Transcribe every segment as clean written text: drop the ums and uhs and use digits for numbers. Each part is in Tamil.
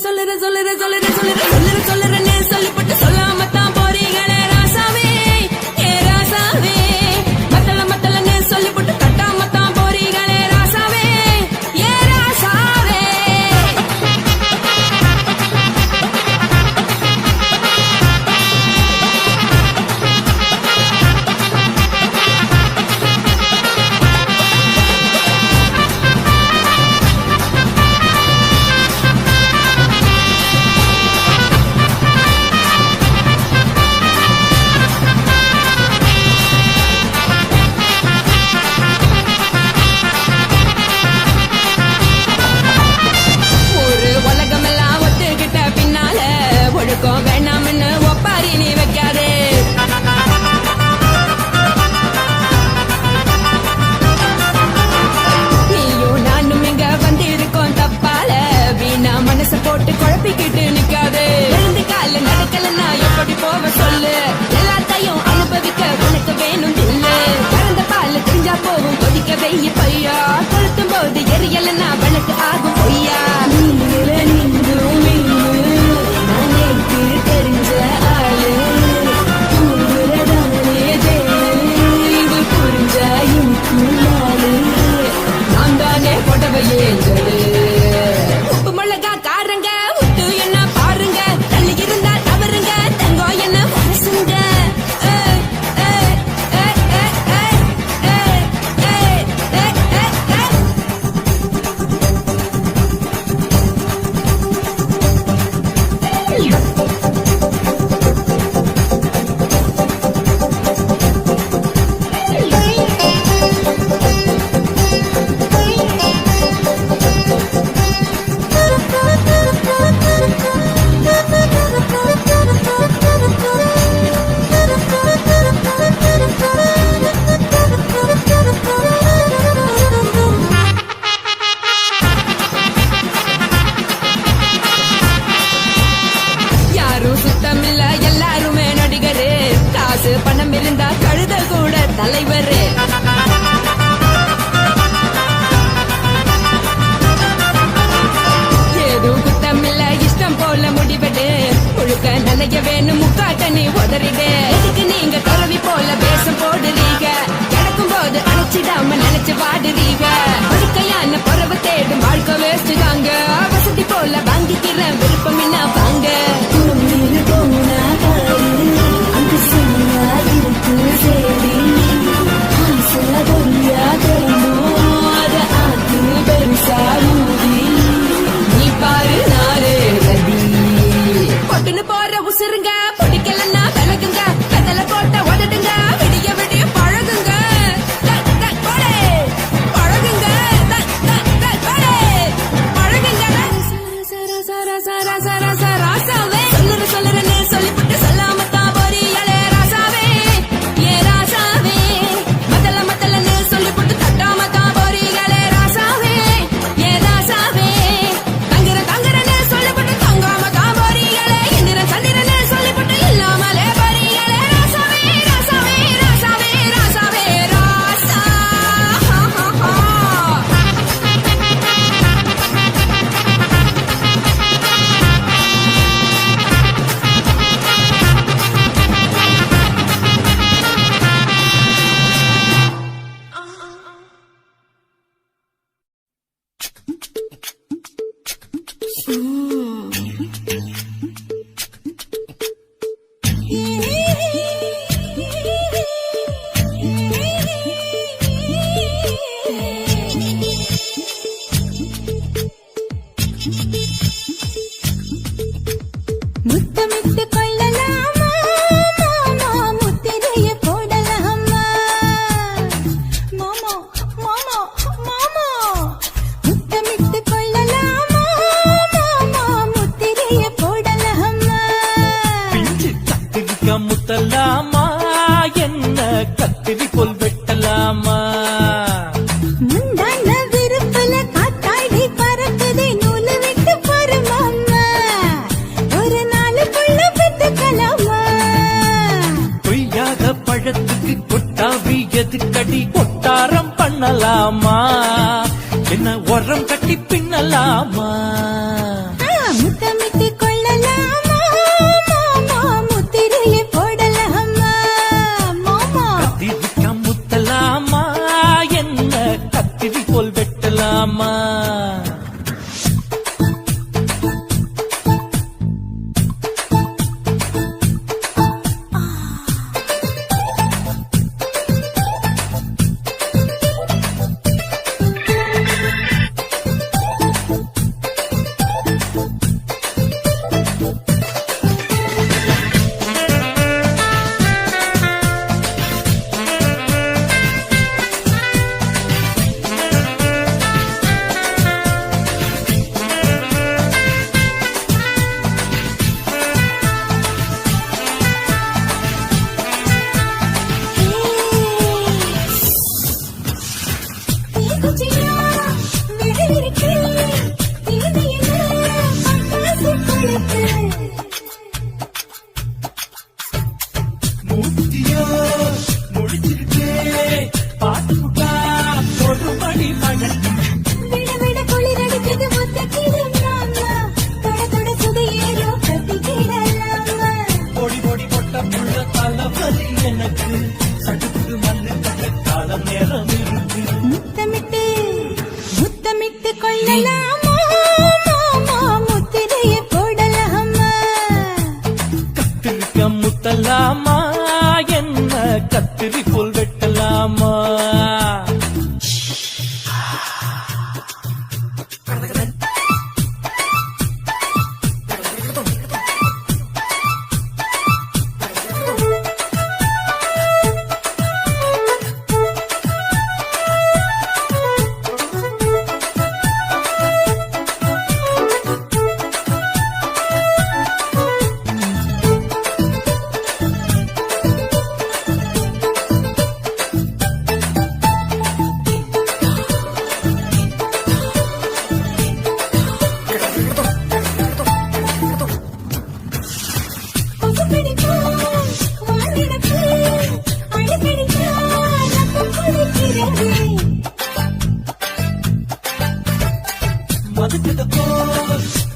சொல்லுறேன்னு சொல்லிப்பட்டு சொல்லாமத்தான் போறீங்களே ராசாவே ஏ ராசாவே மத்தலன்னு சொல்லிப்பட்டு கட்டாமத்தான் போறீங்களே ராசாவே ஏ ராசாவே வேணாம்னு ஒப்பாரி நீ வைக்காதே நீயும் நானும் இங்க வந்திருக்கோம் தப்பால வீணா மனச போட்டு குழப்பிக்கிட்டு நிக்காது எழுந்து கால நடக்கலன்னா எப்படி போவ சொல்லு எல்லாத்தையும் அனுபவிக்க உனக்கு வேணும் தில்லு கறந்த பால் தெரிஞ்சா போகும் கொதிக்க வெய்ய பையா கொளுத்தும் போது எரியலன்னா வழக்கு ஆகும் பொய்யா தெரிஞ்ச ஆளு இது புரிஞ்ச நாளு நான் தானே கொடவையே உப்பு மிளகா காரங்க விட்டு என்ன பாருங்க தள்ளி இருந்தா தவறுங்க தங்கம் என்ன மனசுங்க எல்லாருமே நடிகரு காசு பணம் இருந்தா கழுத கூட தலைவரு ஏதோ குத்தமில்ல இஷ்டம் போல முடிவெடு முழுக்க நினைக்க வேணும் முக்காட்ட நீ உதறிடு எதுக்கு நீங்க துறவி போல பேசம் போடுறீங்க கிடக்கும் போது அழைச்சிடாம நினைச்சு வாடுறீங்க ஒழுக்கையான பறவை தேடும் வாழ்க்கை வேஸ்ட் தாங்க வசதி போல வாங்கிக்கிற விருப்பம் என்ன வாங்க நீ பாரு நாரு பொட்டுன்னு போற உசுருங்க பிடிக்கலன்னா விலகுங்க கதல போட்ட உதடுங்க விடிய விடிய பழகுங்க பழகுங்க ராசாவே சொல்லுறேன்னு சொல்லிவிட்டு சொல்லாமத்தான் போறீங்களே ராசாவே ஏ ராசாவே மத்தலன்னு சொல்லிவிட்டு தட்டாமத்தான் போறீங்களே ராசாவே ஏ ராசாவே தங்குறேன்னு சொல்லிவிட்டு தங்காமத்தான் போறீங்களே சந்திரன்னு சொல்லிவிட்டு இல்லாமலே போறீங்களே ராசாவே ராசாவே ராசாவே ராசாவே ராசா முத்தமிட்டு கொள்ளலாமா மாமா முத்திரைய போடலாமா மாமா மாமா மாமா முத்தமிட்டு கொள்ளலாமா மாமா முத்திரைய போடலாமா பிஞ்சு கத்திரிக்கா முத்தலாமா என்ன கத்திரி போல் வெட்டலாமா முந்தான விருப்பல காத்தாடி பறக்குதே நூலு விட்டு பருமாமா ஒரு நாளுக்குள்ள பெத்துக்கலாமா பொய்யாத பழத்துக்கு கொட்டாவி எதுக்கடி கொட்டாரம் பண்ணலாமா என்ன உரம் கட்டி பின்னலாமா முத்தம்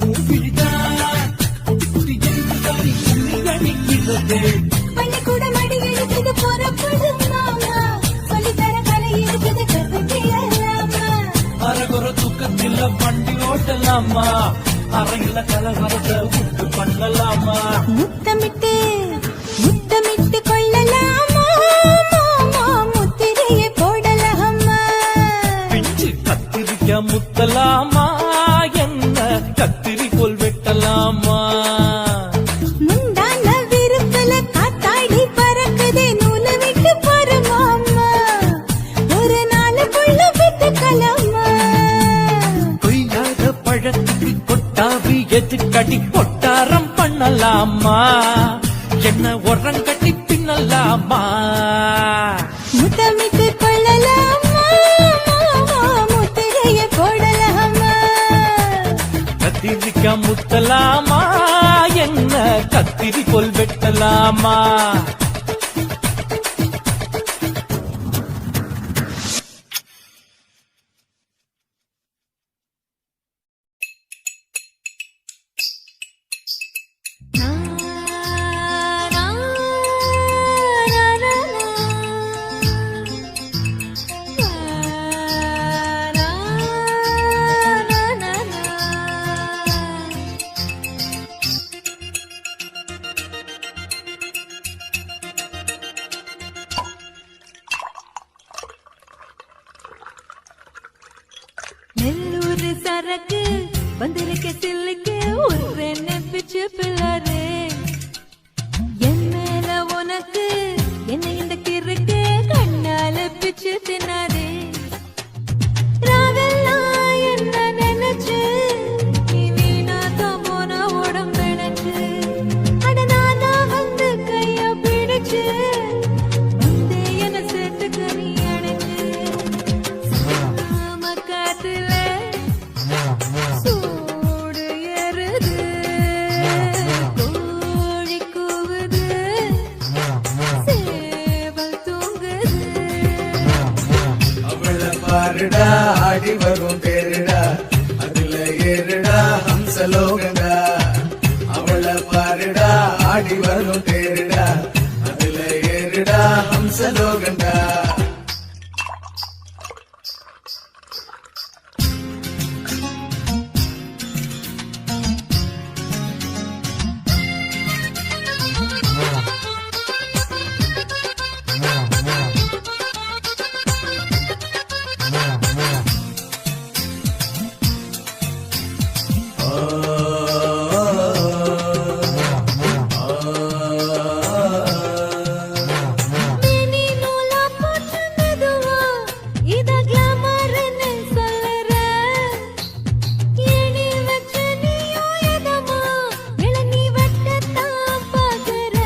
உன் விழிதான் குட்டி என்பதை அணிகிறது. பள்ளிக்கூட மடி எழுதுது புறப்படு மாமா சொல்லித்தர கலை இருக்குது கத்துக்கியலாமா அரகுற தூக்கத்தில் வண்டி ஓட்டலாமா அறையில கலவரத்தை விட்டு பண்ணலாமா முத்தமிட்டு முத்தமிட்டு கொள்ளலாமா மாமா முத்திரையை போடலாமா பிஞ்சு கத்திரிக்க முத்தலாமா என்ன கத்திரி போல் வெட்டலாமா முந்தான விருப்பல காத்தாடி பறக்குதே நூலை விட்டு போற மாமா ஒரு நாள் புள்ள விட்டுக்கலாமா கொய்யாத பழத்துக்கு கொட்டாவி எதுக்கடி கொட்டாரம் பண்ணலாமா என்ன உரங்கட்டி பின்னலாமா முத்தமிட்டு கொள்ளலாமா மாமா முத்திரையை போடலாமா கத்திரிக்க முத்தலாமா என்ன கத்திரி போல் வெட்டலாமா நெல்லூர் சரக்கு வந்திருக்க சில்லுக்கு ஒரு பிச்சு பிள்ளாரு என் மேல உனக்கு என்ன இந்த கிறுக்கு கண்ணால பிச்சு தின்னாரு ராவெல்லாம் என்ன நினைச்சு நீ வீணா தான் போன உடம்பெனச்சு அட நானா வந்து கைய பிடிச்சு வந்து என்ன சேர்த்துக்க நீ அணைச்சு மக்காத்துல சூடு ஏறுது கோழி கூவுது சேவல் தூங்குது அவள பாருடா ஆடி வரும் தேருடா அதுல ஏறுடா ஹம்சலோகண்டா அவள பாருடா ஆடி வரும் தேருடா அதுல ஏறுடா ஹம்சலோகண்டா மினி நூலா போட்டு மெதுவா இத கிளாமர்னு சொல்லுற ஏணி வச்சு நீயோ எதமா இளநீ வெட்டத்தான் பாக்குற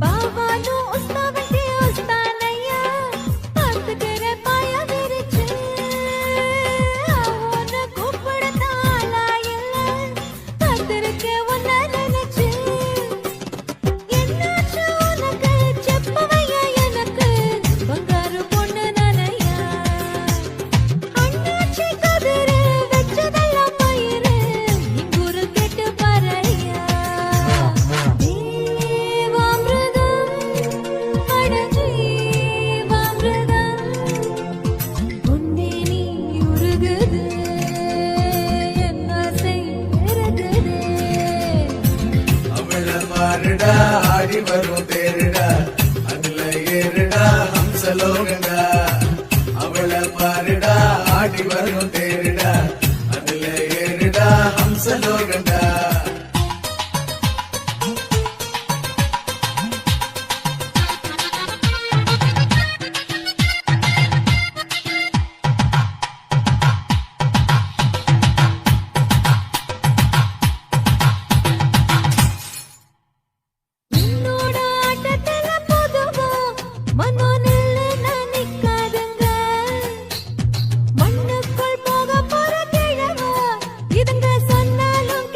பாபானு உஸ்தாவன்டி உஸ்தானையா பார்த்துக்கிற பாய விரிச்சு அவன கூப்பிடத்தான் இல்ல பார்த்திருக்க உன்ன நினைச்சு என்னாச்சு உனக்கு செப்பவையா எனக்கு பங்காரு பொண்ணு நானையா அண்ணாச்சி கதிரு வச்சதெல்லாம் பயிரு இங்குரு கேட்டு பாறையா தேவாமிருதம் அட ஜீவாமிருதம் உன்னே நீ உருகுது என்ன செய்கிறது அவள பாருடா ஆடி வரும் தேருடா அதுல ஏறுடா ஹம்சலோகண்டா அவள பாருடா ஆடி வரும் தேருடா அதுல ஏறுடா ஹம்சலோகண்டா என்னோட ஆட்டத்துல பொதுவா மனோ நில்லு நிக்காதுங்க மண்ணுக்குள் போக போற கிழவா இதுங்க சொன்னாலும்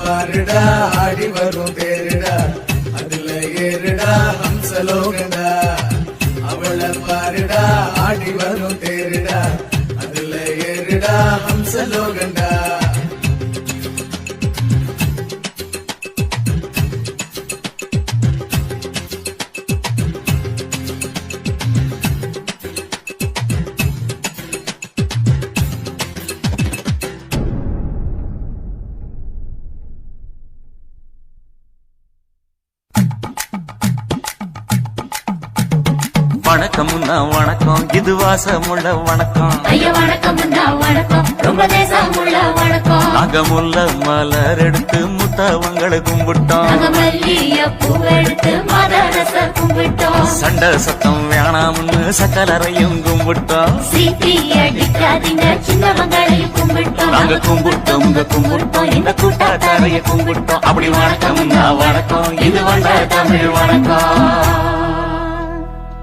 பாருடா ஆடி வரும் தேருடா அதுல ஏறுடா ஹம்சலோகண்டா அவளை பாருடா ஆடி வரும் தேருடா அதுல ஏறுடா ஹம்சலோகண்டா வணக்கம்னா வணக்கம் இது வாசமுள்ள வணக்கம் ஐயா வணக்கம் வணக்கம் ரொம்ப தேசமுள்ள வணக்கம் நாகமுள்ள மலர் எடுத்து முத்தவங்களை கும்பிட்டோம் நாங்க மல்லிய பூவெடுத்து மாதரச கும்பிட்டோம் சண்டை சத்தம் வேணாம்னு சக்கலரையும் கும்பிட்டோம் சீட்டி அடிக்காதீங்க சின்னவங்களையும் கும்பிட்டோம் நாங்க கும்பிட்டோம் கும்பிட்டோம் இந்த கூட்டாத்தாரைய கும்பிட்டோம் அப்படி வணக்கம்னா வணக்கம் இது வந்த தமிழ் வணக்கம்